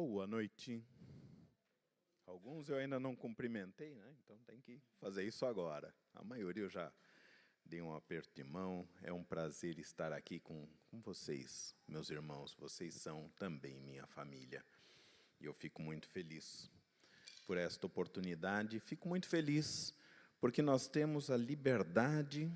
Boa noite. Alguns eu ainda não cumprimentei, né? Então tem que fazer isso agora. A maioria eu já dei um aperto de mão. É um prazer estar aqui com vocês, meus irmãos. Vocês são também minha família. E eu fico muito feliz por esta oportunidade. Fico muito feliz porque nós temos a liberdade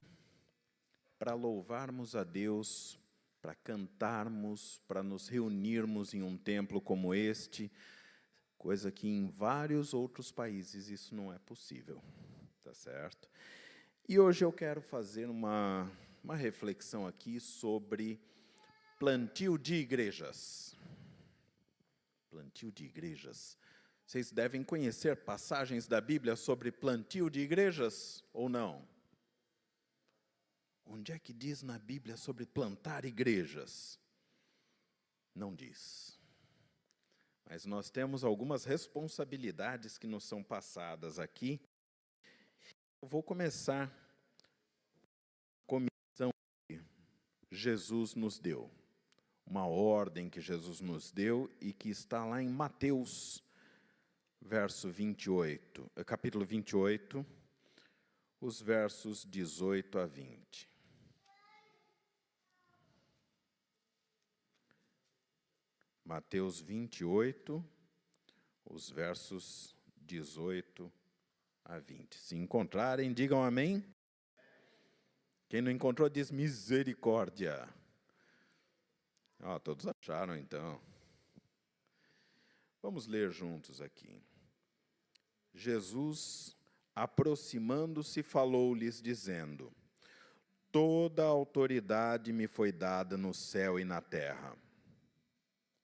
para louvarmos a Deus, para cantarmos, para nos reunirmos em um templo como este, coisa que em vários outros países isso não é possível, tá certo? E hoje eu quero fazer uma reflexão aqui sobre plantio de igrejas. Plantio de igrejas. Vocês devem conhecer passagens da Bíblia sobre plantio de igrejas ou não? Onde é que diz na Bíblia sobre plantar igrejas? Não diz. Mas nós temos algumas responsabilidades que nos são passadas aqui. Eu vou começar com a comissão que Jesus nos deu. Uma ordem que Jesus nos deu e que está lá em Mateus, capítulo 28, os versos 18 a 20. Mateus 28, os versos 18 a 20. Se encontrarem, digam amém. Quem não encontrou, diz misericórdia. Todos acharam, então. Vamos ler juntos aqui. Jesus, aproximando-se, falou-lhes, dizendo: toda a autoridade me foi dada no céu e na terra.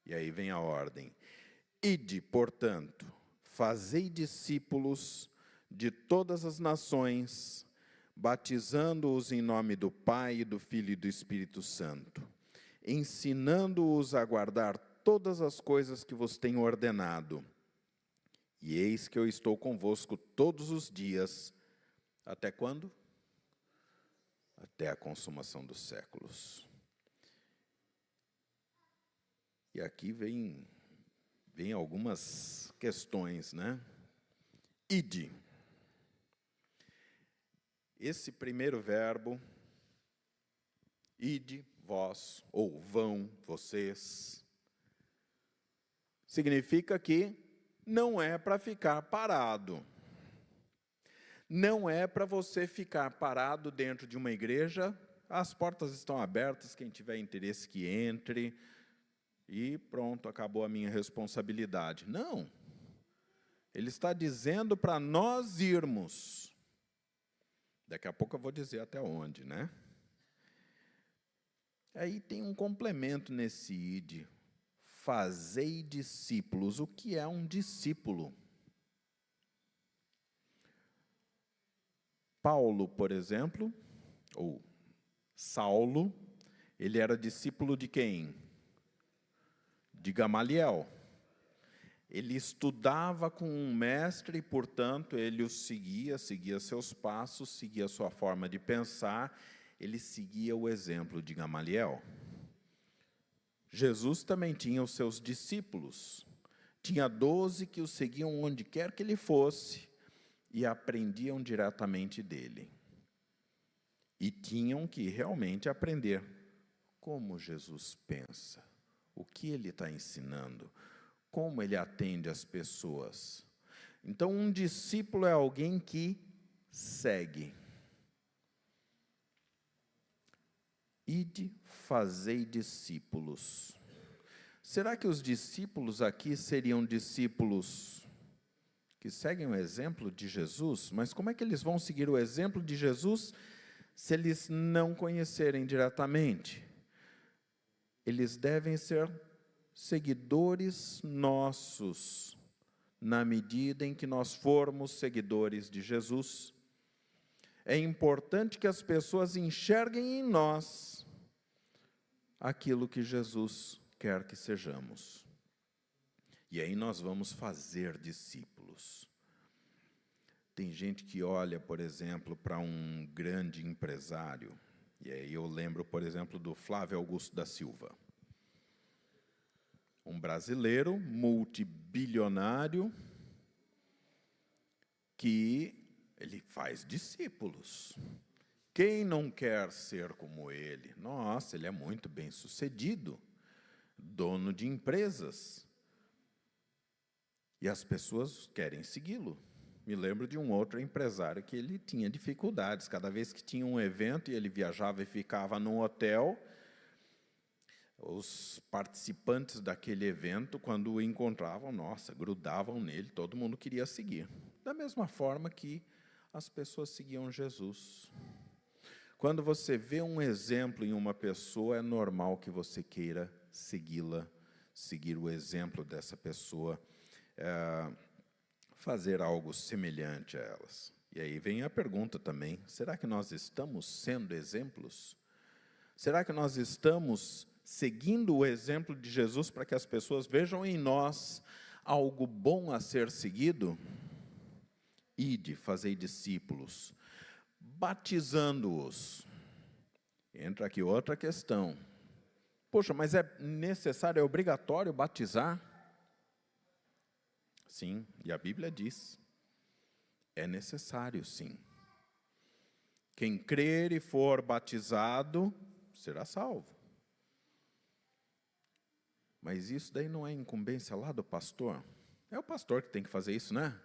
E aí vem a ordem. Ide, portanto, fazei discípulos de todas as nações, batizando-os em nome do Pai, e do Filho e do Espírito Santo, ensinando-os a guardar todas as coisas que vos tenho ordenado. E eis que eu estou convosco todos os dias. Até quando? Até a consumação dos séculos. E aqui vem algumas questões, né? Ide. Esse primeiro verbo, ide, vós, ou vão, vocês, significa que não é para ficar parado. Não é para você ficar parado dentro de uma igreja. As portas estão abertas, quem tiver interesse que entre. E pronto, acabou a minha responsabilidade. Não. Ele está dizendo para nós irmos. Daqui a pouco eu vou dizer até onde, né? Aí tem um complemento nesse ide. Fazei discípulos. O que é um discípulo? Paulo, por exemplo, ou Saulo, ele era discípulo de quem? De Gamaliel. Ele estudava com um mestre e, portanto, ele o seguia seus passos, seguia a sua forma de pensar, ele seguia o exemplo de Gamaliel. Jesus também tinha os seus discípulos. Tinha 12 que o seguiam onde quer que ele fosse e aprendiam diretamente dele. E tinham que realmente aprender como Jesus pensa. O que ele está ensinando? Como ele atende as pessoas? Então, um discípulo é alguém que segue. Ide, fazei discípulos. Será que os discípulos aqui seriam discípulos que seguem o exemplo de Jesus? Mas como é que eles vão seguir o exemplo de Jesus se eles não conhecerem diretamente? Eles devem ser seguidores nossos, na medida em que nós formos seguidores de Jesus. É importante que as pessoas enxerguem em nós aquilo que Jesus quer que sejamos. E aí nós vamos fazer discípulos. Tem gente que olha, por exemplo, para um grande empresário. E aí eu lembro, por exemplo, do Flávio Augusto da Silva. um brasileiro multibilionário que ele faz discípulos. Quem não quer ser como ele? Nossa, ele é muito bem-sucedido, dono de empresas. E as pessoas querem segui-lo. Me lembro de um outro empresário que ele tinha dificuldades. Cada vez que tinha um evento e ele viajava e ficava num hotel, os participantes daquele evento, quando o encontravam, nossa, grudavam nele, todo mundo queria seguir. Da mesma forma que as pessoas seguiam Jesus. Quando você vê um exemplo em uma pessoa, é normal que você queira segui-la, seguir o exemplo dessa pessoa, fazer algo semelhante a elas. E aí vem a pergunta também, será que nós estamos sendo exemplos? Será que nós estamos seguindo o exemplo de Jesus para que as pessoas vejam em nós algo bom a ser seguido? Ide, fazei discípulos, batizando-os. Entra aqui outra questão. Poxa, mas é necessário, é obrigatório batizar? Sim, e a Bíblia diz, é necessário sim. Quem crer e for batizado, será salvo. Mas isso daí não é incumbência lá do pastor? É o pastor que tem que fazer isso, né?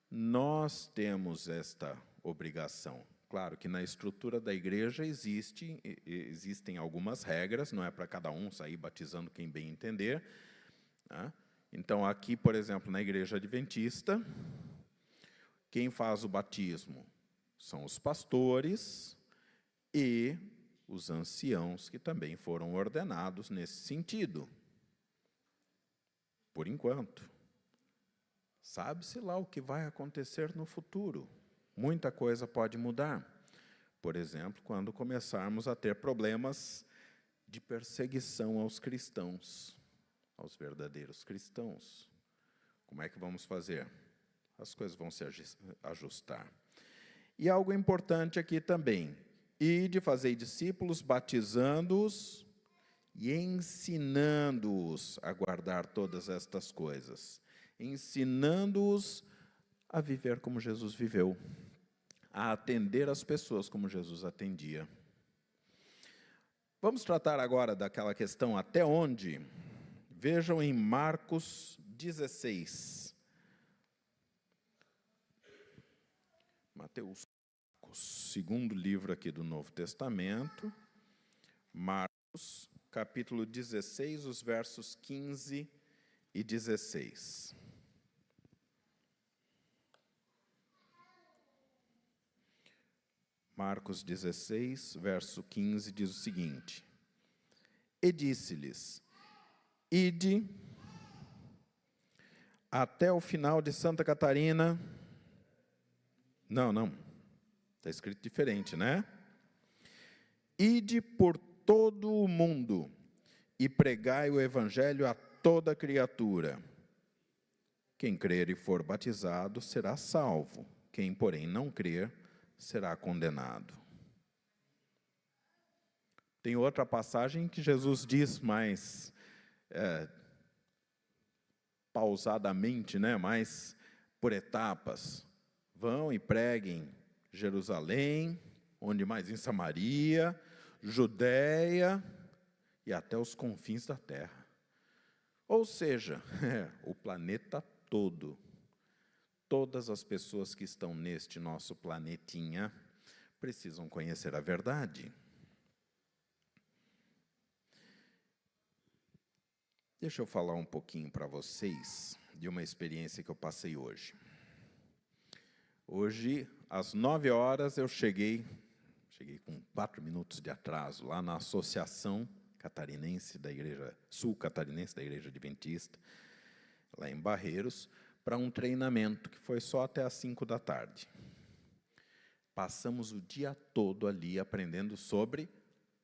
Nós temos esta obrigação. Claro que na estrutura da igreja existem algumas regras, não é para cada um sair batizando quem bem entender. Né? Então, aqui, por exemplo, na igreja adventista, quem faz o batismo são os pastores e os anciãos, que também foram ordenados nesse sentido. Por enquanto. Sabe-se lá o que vai acontecer no futuro. Muita coisa pode mudar. Por exemplo, quando começarmos a ter problemas de perseguição aos cristãos, aos verdadeiros cristãos. Como é que vamos fazer? As coisas vão se ajustar. E algo importante aqui também. Ide, fazei discípulos, batizando-os e ensinando-os a guardar todas estas coisas. Ensinando-os a viver como Jesus viveu, a atender as pessoas como Jesus atendia. Vamos tratar agora daquela questão até onde? Vejam em Marcos 16. Mateus, segundo livro aqui do Novo Testamento, Marcos, capítulo 16, os versos 15 e 16. Marcos 16, verso 15, diz o seguinte: E disse-lhes, ide até o final de Santa Catarina. Não, está escrito diferente, né? Ide por todo o mundo e pregai o evangelho a toda criatura. Quem crer e for batizado será salvo. Quem, porém, não crer, será condenado. Tem outra passagem que Jesus diz mais pausadamente, né? Mais por etapas. Vão e preguem Jerusalém, onde mais? Em Samaria, Judéia e até os confins da terra. Ou seja, o planeta todo. Todas as pessoas que estão neste nosso planetinha precisam conhecer a verdade. Deixa eu falar um pouquinho para vocês de uma experiência que eu passei hoje. Hoje, às 9 horas, eu cheguei com 4 minutos de atraso, lá na Associação Catarinense da Igreja, Sul Catarinense da Igreja Adventista, lá em Barreiros, para um treinamento que foi só até às 5 da tarde. Passamos o dia todo ali aprendendo sobre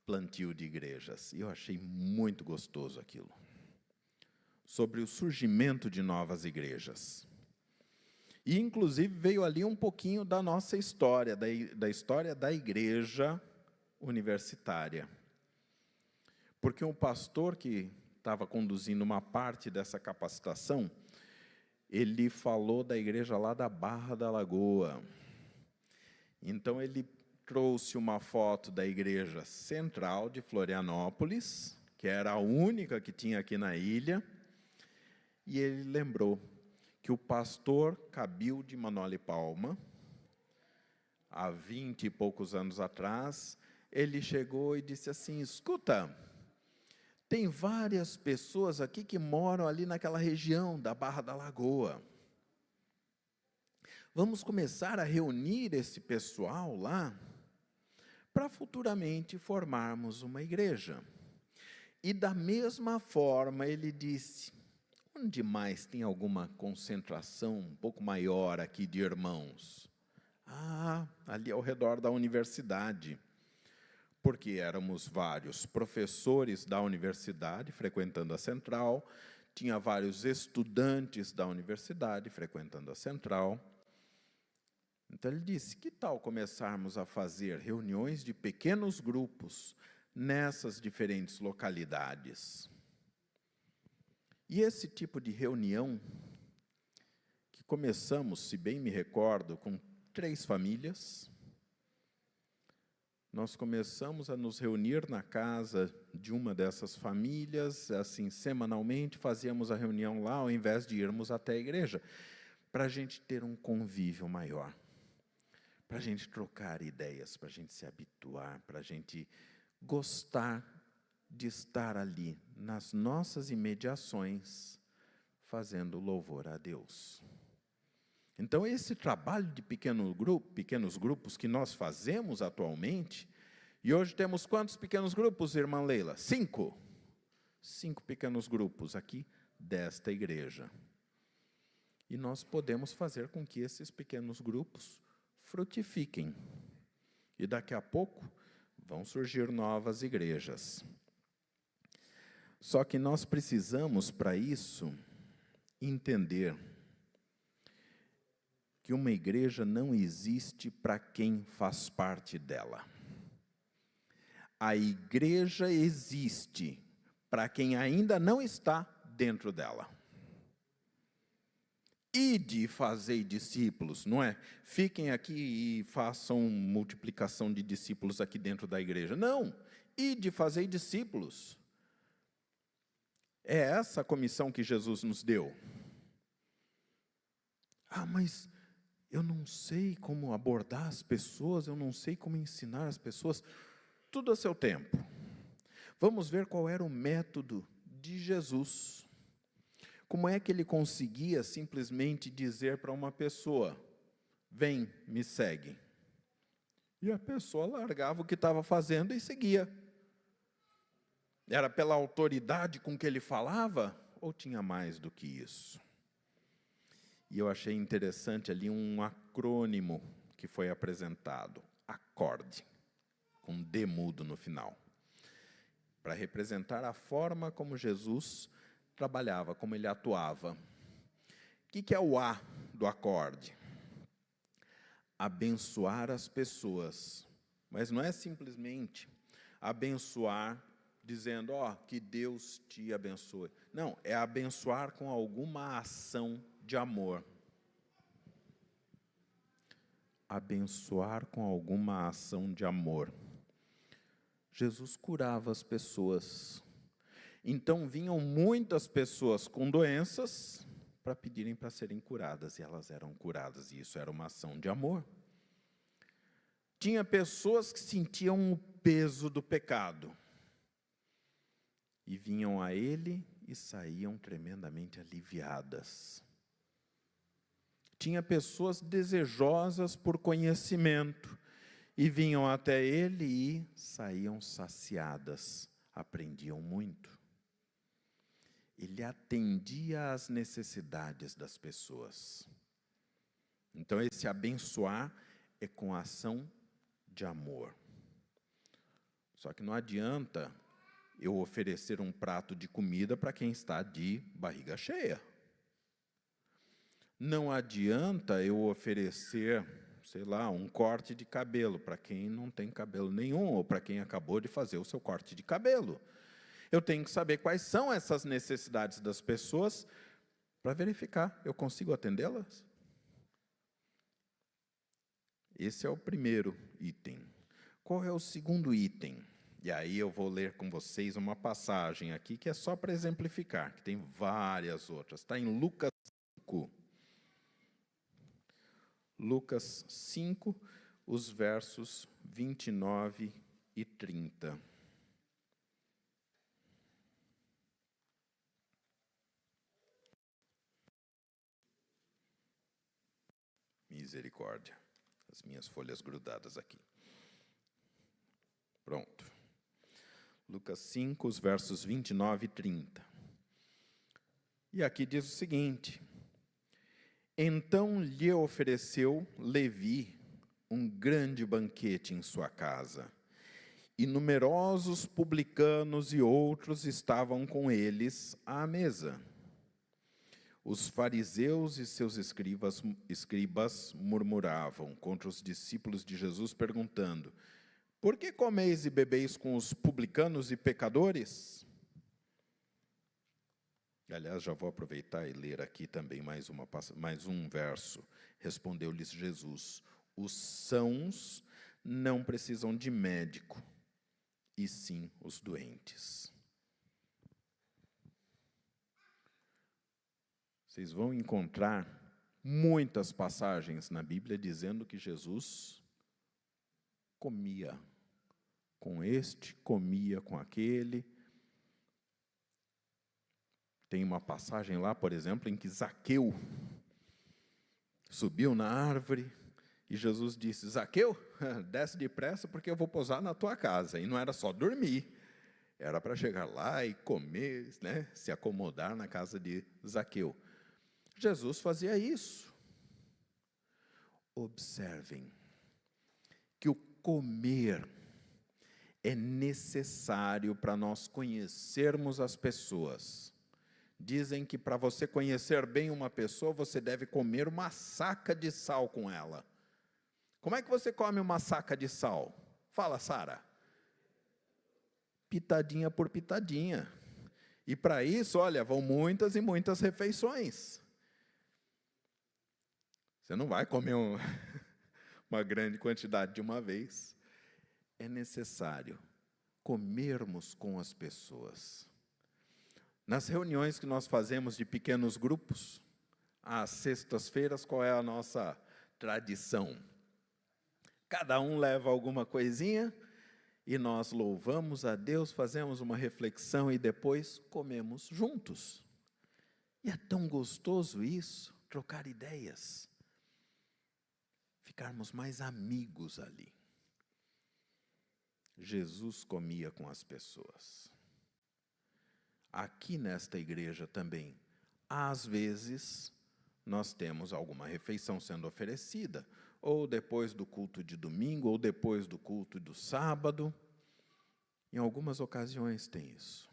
plantio de igrejas, e eu achei muito gostoso aquilo. Sobre o surgimento de novas igrejas. E, inclusive, veio ali um pouquinho da nossa história, da história da igreja universitária. porque um pastor que estava conduzindo uma parte dessa capacitação, ele falou da igreja lá da Barra da Lagoa. Então, ele trouxe uma foto da igreja central de Florianópolis, que era a única que tinha aqui na ilha, e ele lembrou que o pastor Cabil de Manoli Palma, há 20 e poucos anos atrás, ele chegou e disse assim: escuta, tem várias pessoas aqui que moram ali naquela região da Barra da Lagoa. Vamos começar a reunir esse pessoal lá para futuramente formarmos uma igreja. E da mesma forma ele disse: onde mais tem alguma concentração um pouco maior aqui de irmãos? Ali ao redor da universidade. Porque éramos vários professores da universidade frequentando a central, tinha vários estudantes da universidade frequentando a central. Então ele disse: que tal começarmos a fazer reuniões de pequenos grupos nessas diferentes localidades? E esse tipo de reunião, que começamos, se bem me recordo, com 3 famílias, nós começamos a nos reunir na casa de uma dessas famílias, assim, semanalmente, fazíamos a reunião lá, ao invés de irmos até a igreja, para a gente ter um convívio maior, para a gente trocar ideias, para a gente se habituar, para a gente gostar de estar ali, nas nossas imediações, fazendo louvor a Deus. Então, esse trabalho de pequenos grupos que nós fazemos atualmente, e hoje temos quantos pequenos grupos, irmã Leila? 5. 5 pequenos grupos aqui desta igreja. E nós podemos fazer com que esses pequenos grupos frutifiquem. E daqui a pouco vão surgir novas igrejas. Só que nós precisamos, para isso, entender que uma igreja não existe para quem faz parte dela. A igreja existe para quem ainda não está dentro dela. Ide fazei discípulos, não é? Fiquem aqui e façam multiplicação de discípulos aqui dentro da igreja. Não, ide fazei discípulos. É essa a comissão que Jesus nos deu. Mas eu não sei como abordar as pessoas, eu não sei como ensinar as pessoas. Tudo a seu tempo. Vamos ver qual era o método de Jesus. Como é que ele conseguia simplesmente dizer para uma pessoa: vem, me segue. E a pessoa largava o que estava fazendo e seguia. Era pela autoridade com que ele falava, ou tinha mais do que isso? E eu achei interessante ali um acrônimo que foi apresentado, ACORD, com D mudo no final, para representar a forma como Jesus trabalhava, como ele atuava. O que é o A do ACORD? Abençoar as pessoas. Mas não é simplesmente abençoar dizendo, que Deus te abençoe. Não, é abençoar com alguma ação de amor. Abençoar com alguma ação de amor. Jesus curava as pessoas. Então vinham muitas pessoas com doenças para pedirem para serem curadas, e elas eram curadas, e isso era uma ação de amor. Tinha pessoas que sentiam o peso do pecado, e vinham a ele e saíam tremendamente aliviadas. Tinha pessoas desejosas por conhecimento, e vinham até ele e saíam saciadas, aprendiam muito. Ele atendia às necessidades das pessoas. Então, esse abençoar é com ação de amor. Só que não adianta eu oferecer um prato de comida para quem está de barriga cheia. Não adianta eu oferecer, um corte de cabelo para quem não tem cabelo nenhum, ou para quem acabou de fazer o seu corte de cabelo. Eu tenho que saber quais são essas necessidades das pessoas para verificar, eu consigo atendê-las? Esse é o primeiro item. Qual é o segundo item? E aí eu vou ler com vocês uma passagem aqui que é só para exemplificar, que tem várias outras. Está em Lucas 5. Lucas 5, os versos 29 e 30. Misericórdia. As minhas folhas grudadas aqui. Pronto. Lucas 5, os versos 29 e 30. E aqui diz o seguinte: então lhe ofereceu Levi um grande banquete em sua casa, e numerosos publicanos e outros estavam com eles à mesa. Os fariseus e seus escribas murmuravam contra os discípulos de Jesus, perguntando: por que comeis e bebeis com os publicanos e pecadores? Aliás, já vou aproveitar e ler aqui também mais um verso. Respondeu-lhes Jesus: os sãos não precisam de médico, e sim os doentes. Vocês vão encontrar muitas passagens na Bíblia dizendo que Jesus comia com este, comia com aquele. Tem uma passagem lá, por exemplo, em que Zaqueu subiu na árvore e Jesus disse: Zaqueu, desce depressa porque eu vou pousar na tua casa. E não era só dormir, era para chegar lá e comer, né, se acomodar na casa de Zaqueu. Jesus fazia isso. Observem que o comer é necessário para nós conhecermos as pessoas. Dizem que para você conhecer bem uma pessoa, você deve comer uma saca de sal com ela. Como é que você come uma saca de sal? Fala, Sara. Pitadinha por pitadinha. E para isso, olha, vão muitas e muitas refeições. Você não vai comer uma grande quantidade de uma vez. É necessário comermos com as pessoas. Nas reuniões que nós fazemos de pequenos grupos, às sextas-feiras, qual é a nossa tradição? Cada um leva alguma coisinha e nós louvamos a Deus, fazemos uma reflexão e depois comemos juntos. E é tão gostoso isso, trocar ideias, ficarmos mais amigos ali. Jesus comia com as pessoas. Aqui nesta igreja também, às vezes, nós temos alguma refeição sendo oferecida, ou depois do culto de domingo, ou depois do culto do sábado. Em algumas ocasiões tem isso.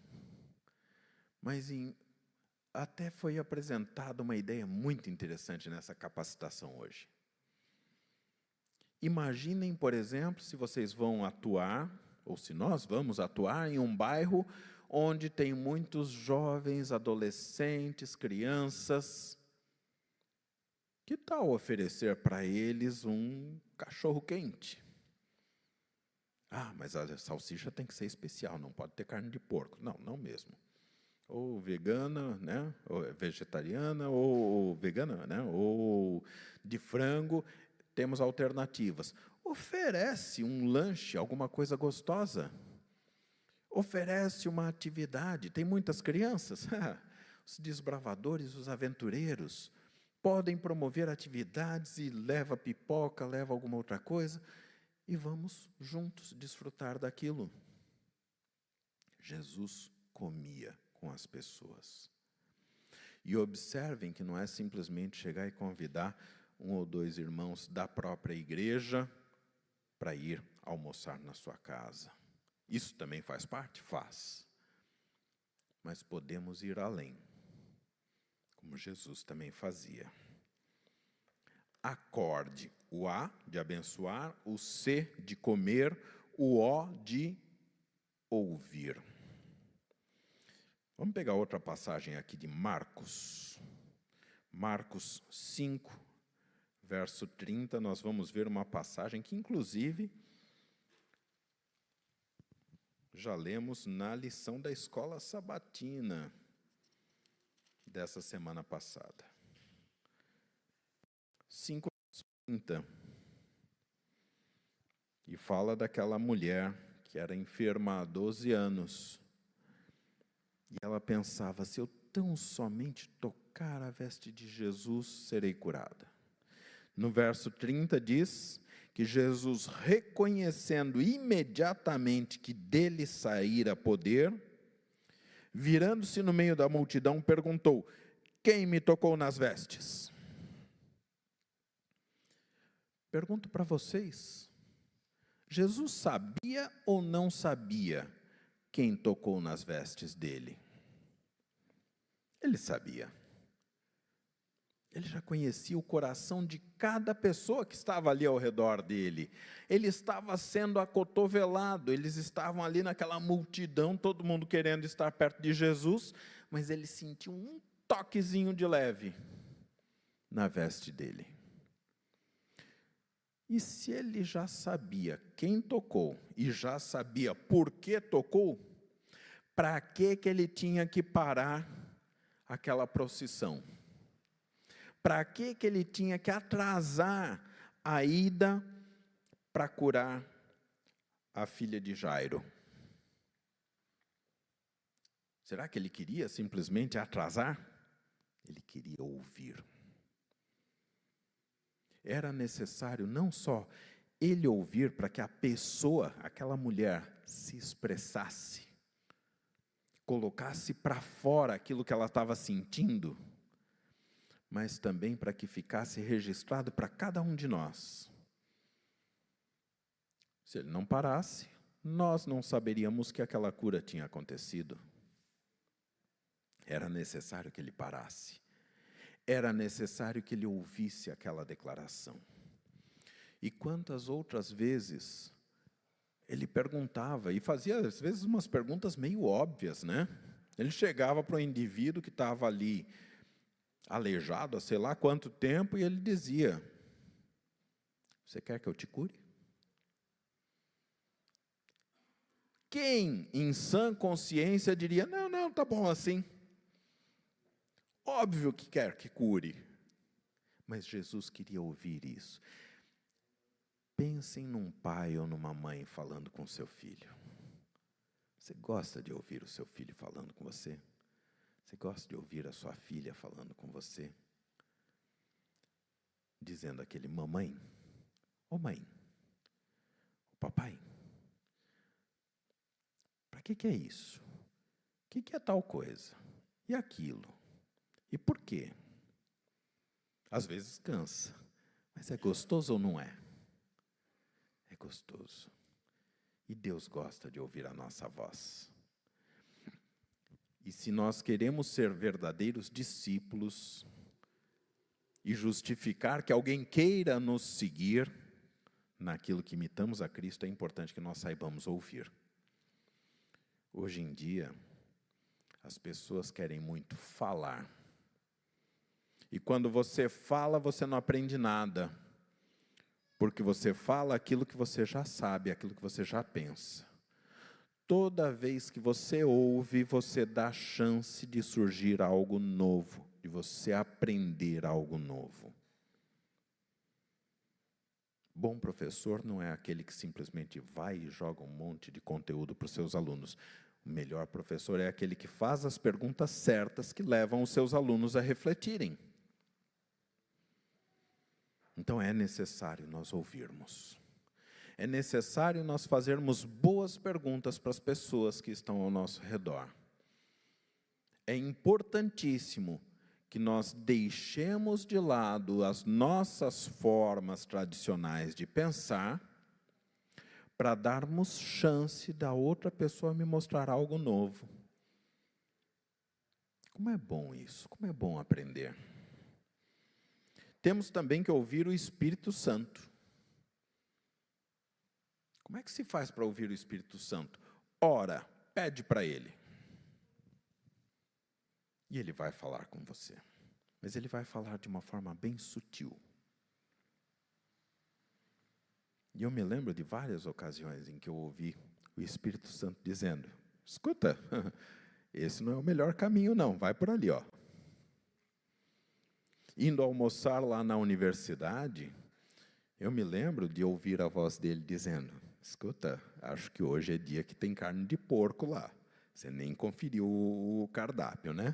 Mas até foi apresentada uma ideia muito interessante nessa capacitação hoje. Imaginem, por exemplo, se vocês vão atuar, ou se nós vamos atuar em um bairro onde tem muitos jovens, adolescentes, crianças. Que tal oferecer para eles um cachorro-quente? Ah, mas a salsicha tem que ser especial, não pode ter carne de porco. Não, não mesmo. Ou vegana, né? Ou vegetariana, ou vegana, né? Ou de frango. Temos alternativas. Oferece um lanche, alguma coisa gostosa. Oferece uma atividade. Tem muitas crianças. Os desbravadores, os aventureiros, podem promover atividades e leva pipoca, leva alguma outra coisa. E vamos juntos desfrutar daquilo. Jesus comia com as pessoas. E observem que não é simplesmente chegar e convidar um ou dois irmãos da própria igreja para ir almoçar na sua casa. Isso também faz parte? Faz. Mas podemos ir além, como Jesus também fazia. Acorde o A de abençoar, o C de comer, o O de ouvir. Vamos pegar outra passagem aqui de Marcos. Marcos 5, verso 30, nós vamos ver uma passagem que, inclusive, já lemos na lição da escola sabatina dessa semana passada. 5, verso 30. E fala daquela mulher que era enferma há 12 anos. E ela pensava, se eu tão somente tocar a veste de Jesus, serei curada. No verso 30 diz que Jesus, reconhecendo imediatamente que dele saíra poder, virando-se no meio da multidão, perguntou, quem me tocou nas vestes? Pergunto para vocês, Jesus sabia ou não sabia quem tocou nas vestes dele? Ele sabia. Ele já conhecia o coração de cada pessoa que estava ali ao redor dele. Ele estava sendo acotovelado, eles estavam ali naquela multidão, todo mundo querendo estar perto de Jesus, mas ele sentiu um toquezinho de leve na veste dele. E se ele já sabia quem tocou e já sabia por que tocou, para que ele tinha que parar aquela procissão? Para que ele tinha que atrasar a ida para curar a filha de Jairo? Será que ele queria simplesmente atrasar? Ele queria ouvir. Era necessário não só ele ouvir para que a pessoa, aquela mulher, se expressasse, colocasse para fora aquilo que ela estava sentindo, mas também para que ficasse registrado para cada um de nós. Se ele não parasse, nós não saberíamos que aquela cura tinha acontecido. Era necessário que ele parasse. Era necessário que ele ouvisse aquela declaração. E quantas outras vezes ele perguntava, e fazia às vezes umas perguntas meio óbvias, né? Ele chegava para o indivíduo que estava ali aleijado há sei lá quanto tempo, e ele dizia, você quer que eu te cure? Quem, em sã consciência, diria, não, tá bom assim. Óbvio que quer que cure. Mas Jesus queria ouvir isso. Pensem num pai ou numa mãe falando com seu filho. Você gosta de ouvir o seu filho falando com você? Você gosta de ouvir a sua filha falando com você? Dizendo aquele, mamãe, ô mãe, ô papai, para que é isso? O que é tal coisa? E aquilo? E por quê? Às vezes cansa, mas é gostoso ou não é? É gostoso. E Deus gosta de ouvir a nossa voz. E se nós queremos ser verdadeiros discípulos e justificar que alguém queira nos seguir naquilo que imitamos a Cristo, é importante que nós saibamos ouvir. Hoje em dia, as pessoas querem muito falar. E quando você fala, você não aprende nada. Porque você fala aquilo que você já sabe, aquilo que você já pensa. Toda vez que você ouve, você dá chance de surgir algo novo, de você aprender algo novo. Bom professor não é aquele que simplesmente vai e joga um monte de conteúdo para os seus alunos. O melhor professor é aquele que faz as perguntas certas que levam os seus alunos a refletirem. Então é necessário nós ouvirmos. É necessário nós fazermos boas perguntas para as pessoas que estão ao nosso redor. É importantíssimo que nós deixemos de lado as nossas formas tradicionais de pensar para darmos chance da outra pessoa me mostrar algo novo. Como é bom isso, como é bom aprender. Temos também que ouvir o Espírito Santo. Como é que se faz para ouvir o Espírito Santo? Ora, pede para Ele. E Ele vai falar com você. Mas Ele vai falar de uma forma bem sutil. E eu me lembro de várias ocasiões em que eu ouvi o Espírito Santo dizendo: escuta, esse não é o melhor caminho não, vai por ali, ó. Indo almoçar lá na universidade, eu me lembro de ouvir a voz dele dizendo: escuta, acho que hoje é dia que tem carne de porco lá. Você nem conferiu o cardápio, né?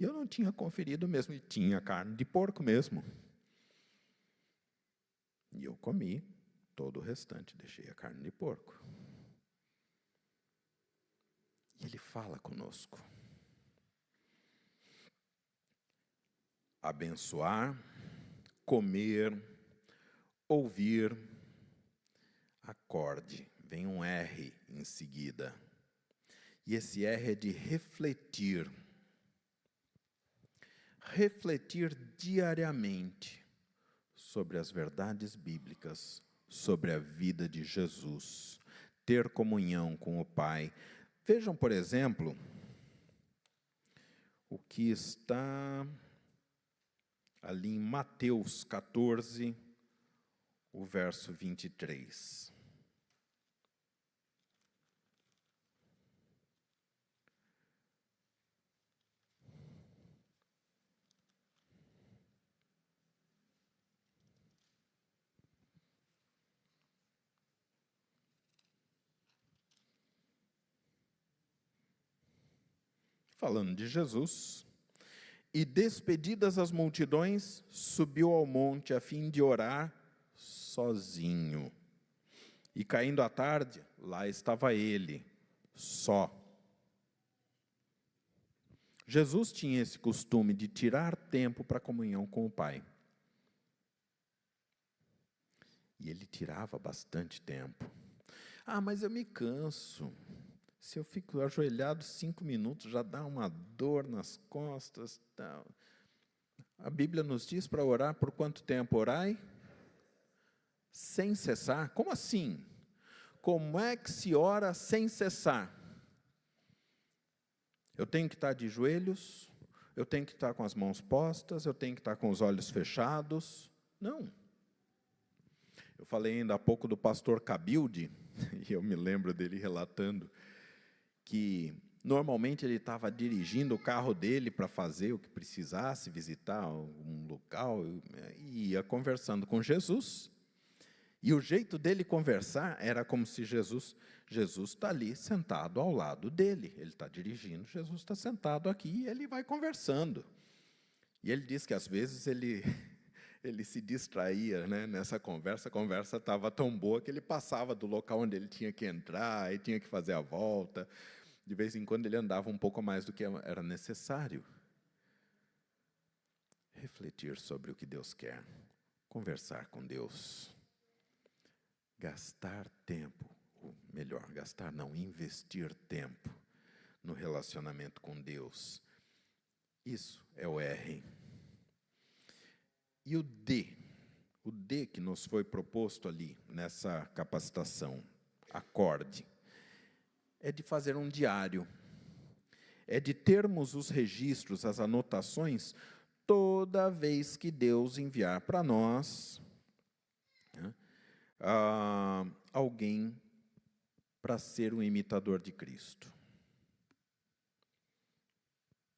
E eu não tinha conferido mesmo, e tinha carne de porco mesmo. E eu comi todo o restante, deixei a carne de porco. E Ele fala conosco. Abençoar, comer, ouvir, acorde. Vem um R em seguida. E esse R é de refletir. Refletir diariamente sobre as verdades bíblicas, sobre a vida de Jesus. Ter comunhão com o Pai. Vejam, por exemplo, o que está ali em Mateus 14, o verso 23. Falando de Jesus, e despedidas as multidões, subiu ao monte a fim de orar sozinho. E caindo a tarde, lá estava ele, só. Jesus tinha esse costume de tirar tempo para a comunhão com o Pai. E ele tirava bastante tempo. Ah, mas eu me canso. Se eu fico ajoelhado 5 minutos, já dá uma dor nas costas. Tal. A Bíblia nos diz para orar por quanto tempo? Orai? Sem cessar? Como assim? Como é que se ora sem cessar? Eu tenho que estar de joelhos? Eu tenho que estar com as mãos postas? Eu tenho que estar com os olhos fechados? Não. Eu falei ainda há pouco do pastor Cabilde, e eu me lembro dele relatando que normalmente ele estava dirigindo o carro dele para fazer o que precisasse, visitar um local, e ia conversando com Jesus. E o jeito dele conversar era como se Jesus está ali sentado ao lado dele. Ele está dirigindo, Jesus está sentado aqui e ele vai conversando. E ele diz que às vezes ele se distraía, né, nessa conversa. A conversa estava tão boa que ele passava do local onde ele tinha que entrar e tinha que fazer a volta. De vez em quando ele andava um pouco mais do que era necessário. Refletir sobre o que Deus quer. Conversar com Deus. Gastar tempo, ou melhor, gastar não, investir tempo no relacionamento com Deus. Isso é o R. E o D que nos foi proposto ali, nessa capacitação, acorde, é de fazer um diário, é de termos os registros, as anotações, toda vez que Deus enviar para nós, né, alguém para ser um imitador de Cristo.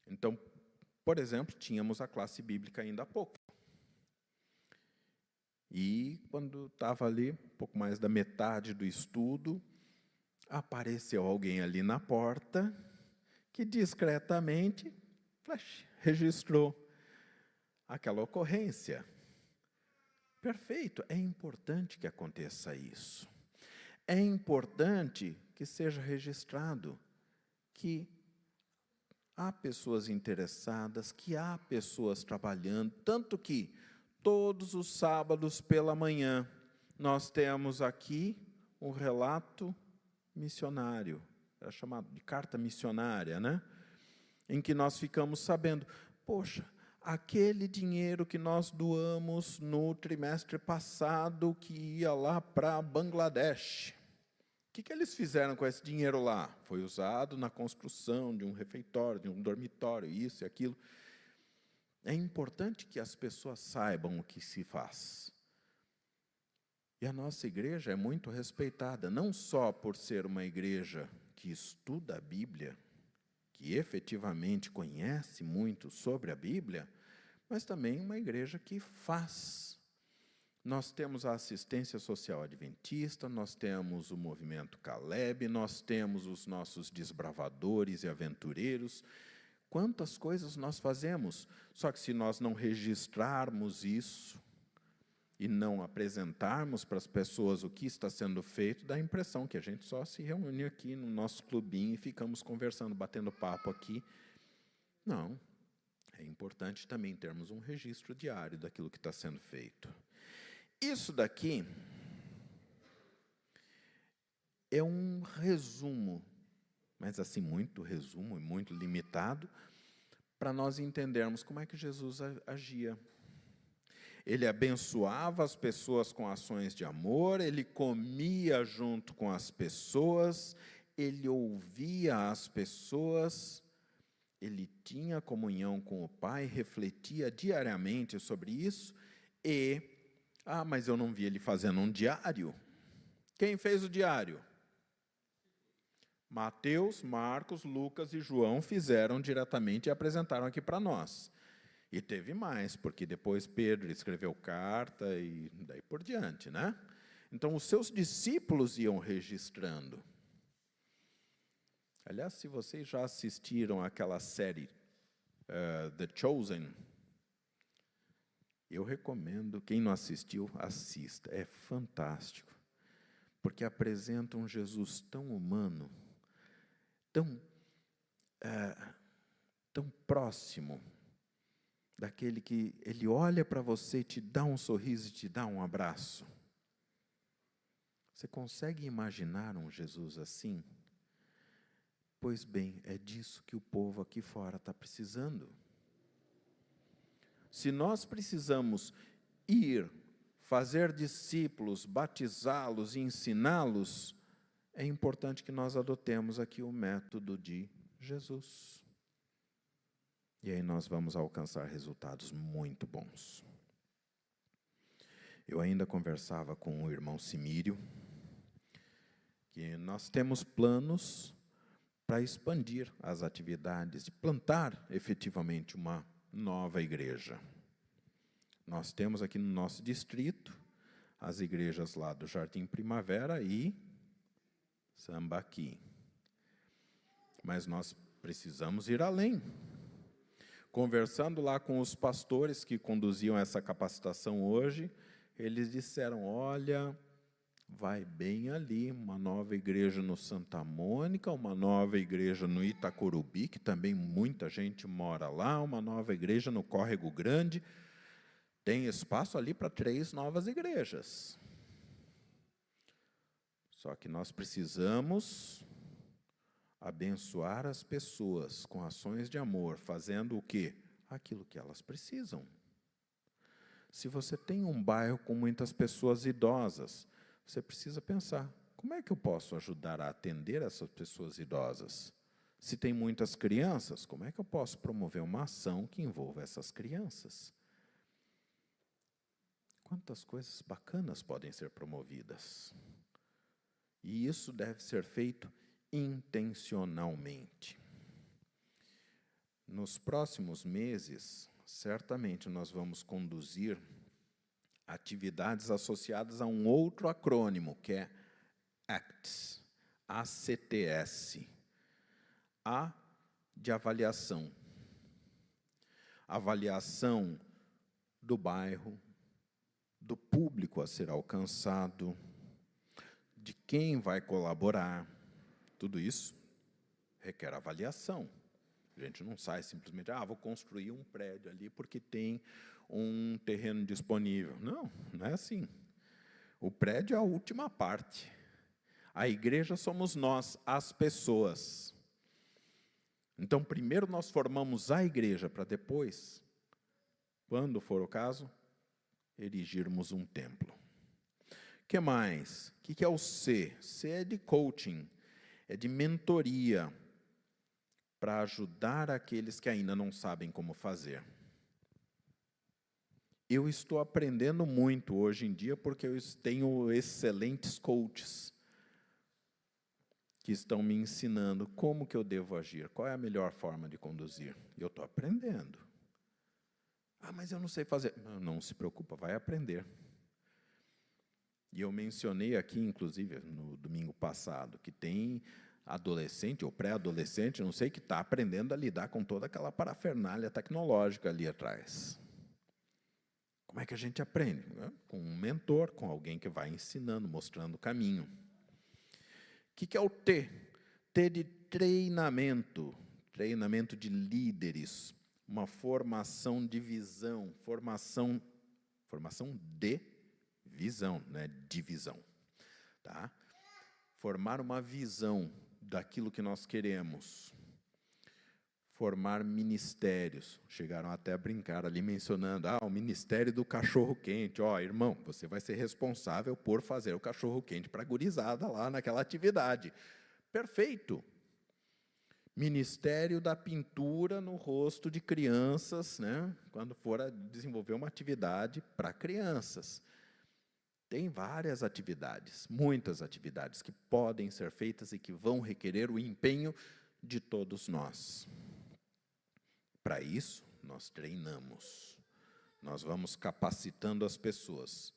Então, por exemplo, tínhamos a classe bíblica ainda há pouco. E quando estava ali, um pouco mais da metade do estudo, apareceu alguém ali na porta que discretamente registrou aquela ocorrência. Perfeito, é importante que aconteça isso. É importante que seja registrado que há pessoas interessadas, que há pessoas trabalhando, tanto que todos os sábados pela manhã nós temos aqui um relato missionário, é chamado de carta missionária, né? Em que nós ficamos sabendo, poxa, aquele dinheiro que nós doamos no trimestre passado, que ia lá para Bangladesh, que eles fizeram com esse dinheiro lá? Foi usado na construção de um refeitório, de um dormitório, isso e aquilo. É importante que as pessoas saibam o que se faz. E a nossa igreja é muito respeitada, não só por ser uma igreja que estuda a Bíblia, que efetivamente conhece muito sobre a Bíblia, mas também uma igreja que faz. Nós temos a assistência social adventista, nós temos o movimento Caleb, nós temos os nossos desbravadores e aventureiros. Quantas coisas nós fazemos, só que se nós não registrarmos isso e não apresentarmos para as pessoas o que está sendo feito, dá a impressão que a gente só se reúne aqui no nosso clubinho e ficamos conversando, batendo papo aqui. Não, é importante também termos um registro diário daquilo que está sendo feito. Isso daqui é um resumo, mas assim, muito resumo e muito limitado, para nós entendermos como é que Jesus agia. Ele abençoava as pessoas com ações de amor, ele comia junto com as pessoas, ele ouvia as pessoas, ele tinha comunhão com o Pai, refletia diariamente sobre isso e... mas eu não vi ele fazendo um diário. Quem fez o diário? Mateus, Marcos, Lucas e João fizeram diretamente e apresentaram aqui para nós. E teve mais, porque depois Pedro escreveu carta e daí por diante, né? Então, os seus discípulos iam registrando. Aliás, se vocês já assistiram àquela série The Chosen, eu recomendo, quem não assistiu, assista. É fantástico, porque apresenta um Jesus tão humano, tão próximo, daquele que ele olha para você, te dá um sorriso e te dá um abraço. Você consegue imaginar um Jesus assim? Pois bem, é disso que o povo aqui fora está precisando. Se nós precisamos ir, fazer discípulos, batizá-los e ensiná-los, é importante que nós adotemos aqui o método de Jesus. E aí nós vamos alcançar resultados muito bons. Eu ainda conversava com o irmão Simírio, que nós temos planos para expandir as atividades, de plantar efetivamente uma nova igreja. Nós temos aqui no nosso distrito as igrejas lá do Jardim Primavera e Sambaqui. Mas nós precisamos ir além. Conversando lá com os pastores que conduziam essa capacitação hoje, eles disseram, olha, vai bem ali, uma nova igreja no Santa Mônica, uma nova igreja no Itacorubi, que também muita gente mora lá, uma nova igreja no Córrego Grande. Tem espaço ali para 3 novas igrejas. Só que nós precisamos abençoar as pessoas com ações de amor, fazendo o quê? Aquilo que elas precisam. Se você tem um bairro com muitas pessoas idosas, você precisa pensar, como é que eu posso ajudar a atender essas pessoas idosas? Se tem muitas crianças, como é que eu posso promover uma ação que envolva essas crianças? Quantas coisas bacanas podem ser promovidas? E isso deve ser feito intencionalmente. Nos próximos meses, certamente nós vamos conduzir atividades associadas a um outro acrônimo, que é ACTS, A-C-T-S, A de avaliação. Avaliação do bairro, do público a ser alcançado, de quem vai colaborar. Tudo isso requer avaliação. A gente não sai simplesmente, vou construir um prédio ali porque tem um terreno disponível. Não, não é assim. O prédio é a última parte. A igreja somos nós, as pessoas. Então, primeiro nós formamos a igreja para depois, quando for o caso, erigirmos um templo. que mais? O que é o C? C é de coaching, é de mentoria, para ajudar aqueles que ainda não sabem como fazer. Eu estou aprendendo muito hoje em dia, porque eu tenho excelentes coaches que estão me ensinando como que eu devo agir, qual é a melhor forma de conduzir. E eu estou aprendendo. Ah, mas eu não sei fazer. Não se preocupa, vai aprender. E eu mencionei aqui, inclusive, no domingo passado, que tem adolescente ou pré-adolescente, não sei, que está aprendendo a lidar com toda aquela parafernália tecnológica ali atrás. Como é que a gente aprende? Com um mentor, com alguém que vai ensinando, mostrando o caminho. O que é o T? T de treinamento, treinamento de líderes, uma formação de visão, formação de visão, não é divisão. Tá? Formar uma visão daquilo que nós queremos. Formar ministérios. Chegaram até a brincar ali mencionando, o ministério do cachorro-quente. Irmão, você vai ser responsável por fazer o cachorro-quente para a gurizada lá naquela atividade. Perfeito. Ministério da pintura no rosto de crianças, né? Quando for a desenvolver uma atividade para crianças. Tem várias atividades, muitas atividades que podem ser feitas e que vão requerer o empenho de todos nós. Para isso, nós treinamos. Nós vamos capacitando as pessoas.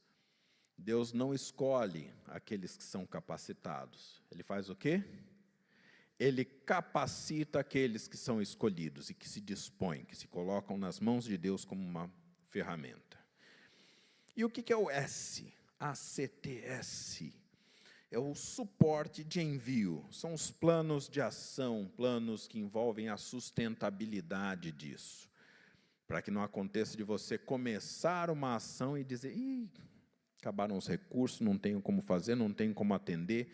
Deus não escolhe aqueles que são capacitados. Ele faz o quê? Ele capacita aqueles que são escolhidos e que se dispõem, que se colocam nas mãos de Deus como uma ferramenta. E o que é o S? ACTS. É o suporte de envio, são os planos de ação, planos que envolvem a sustentabilidade disso. Para que não aconteça de você começar uma ação e dizer, acabaram os recursos, não tenho como fazer, não tenho como atender.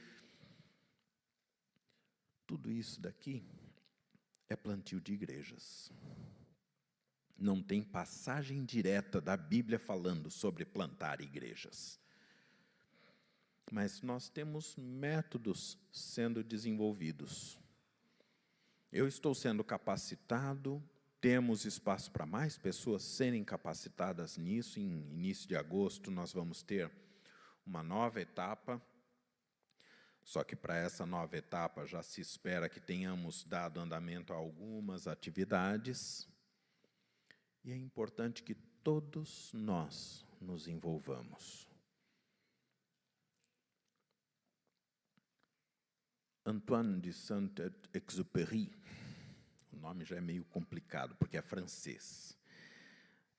Tudo isso daqui é plantio de igrejas. Não tem passagem direta da Bíblia falando sobre plantar igrejas. Mas nós temos métodos sendo desenvolvidos. Eu estou sendo capacitado, temos espaço para mais pessoas serem capacitadas nisso. Em início de agosto, nós vamos ter uma nova etapa. Só que para essa nova etapa já se espera que tenhamos dado andamento a algumas atividades. E é importante que todos nós nos envolvamos. Antoine de Saint-Exupéry, o nome já é meio complicado, porque é francês.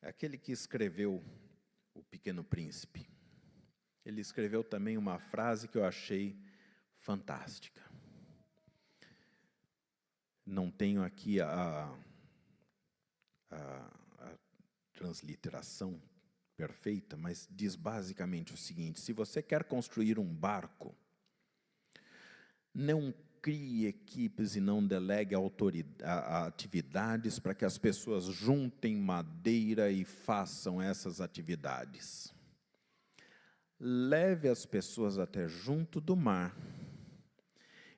É aquele que escreveu O Pequeno Príncipe. Ele escreveu também uma frase que eu achei fantástica. Não tenho aqui a transliteração perfeita, mas diz basicamente o seguinte: se você quer construir um barco, não crie equipes e não delegue atividades para que as pessoas juntem madeira e façam essas atividades. Leve as pessoas até junto do mar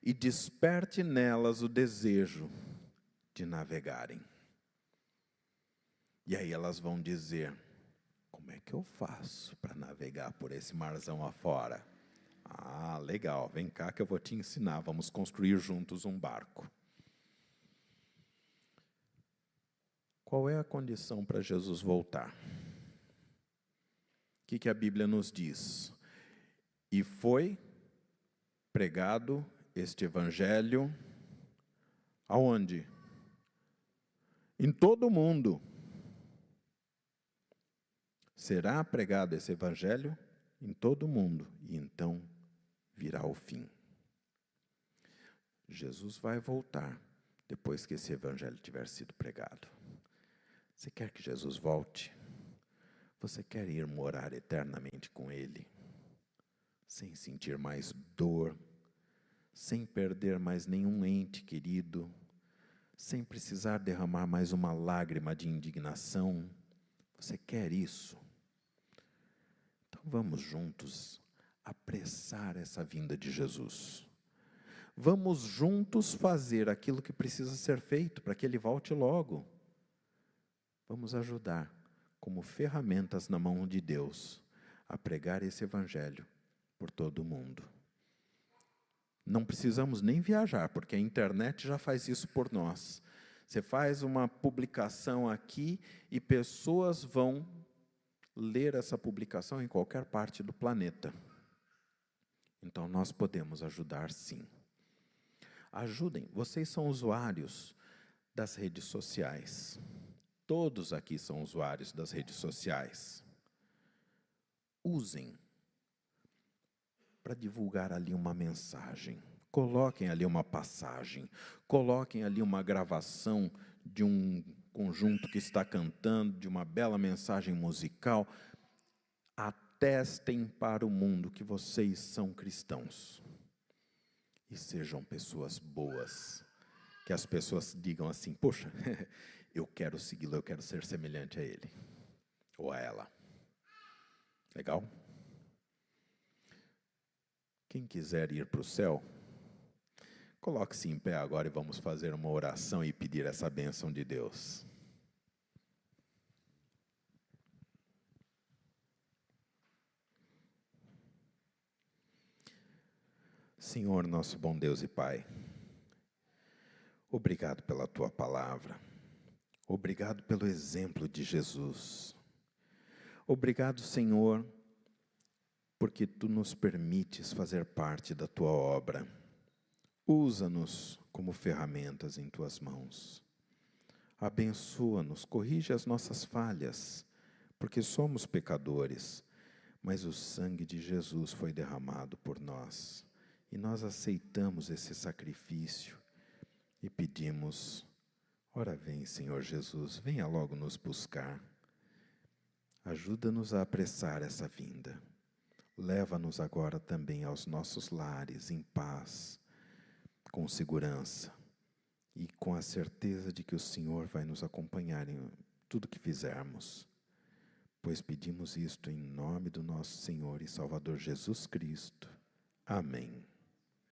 e desperte nelas o desejo de navegarem. E aí elas vão dizer, como é que eu faço para navegar por esse marzão afora? Legal, vem cá que eu vou te ensinar, vamos construir juntos um barco. Qual é a condição para Jesus voltar? O que a Bíblia nos diz? E foi pregado este evangelho, aonde? Em todo o mundo. Será pregado esse evangelho em todo o mundo, e então virá o fim. Jesus vai voltar depois que esse evangelho tiver sido pregado. Você quer que Jesus volte? Você quer ir morar eternamente com Ele? Sem sentir mais dor, sem perder mais nenhum ente querido, sem precisar derramar mais uma lágrima de indignação? Você quer isso? Então vamos juntos apressar essa vinda de Jesus. Vamos juntos fazer aquilo que precisa ser feito para que Ele volte logo. Vamos ajudar, como ferramentas na mão de Deus, a pregar esse Evangelho por todo o mundo. Não precisamos nem viajar, porque a internet já faz isso por nós. Você faz uma publicação aqui e pessoas vão ler essa publicação em qualquer parte do planeta. Então nós podemos ajudar sim. Ajudem, vocês são usuários das redes sociais. Todos aqui são usuários das redes sociais. Usem para divulgar ali uma mensagem. Coloquem ali uma passagem. Coloquem ali uma gravação de um conjunto que está cantando, de uma bela mensagem musical. Atestem para o mundo que vocês são cristãos. E sejam pessoas boas. Que as pessoas digam assim, poxa, eu quero segui-lo, eu quero ser semelhante a ele. Ou a ela. Legal? Quem quiser ir para o céu, coloque-se em pé agora e vamos fazer uma oração e pedir essa bênção de Deus. Senhor, nosso bom Deus e Pai, obrigado pela Tua palavra, obrigado pelo exemplo de Jesus, obrigado, Senhor, porque Tu nos permites fazer parte da Tua obra. Usa-nos como ferramentas em Tuas mãos. Abençoa-nos, corrige as nossas falhas, porque somos pecadores, mas o sangue de Jesus foi derramado por nós. E nós aceitamos esse sacrifício e pedimos, ora vem, Senhor Jesus, venha logo nos buscar. Ajuda-nos a apressar essa vinda. Leva-nos agora também aos nossos lares, em paz, com segurança e com a certeza de que o Senhor vai nos acompanhar em tudo que fizermos. Pois pedimos isto em nome do nosso Senhor e Salvador Jesus Cristo. Amém.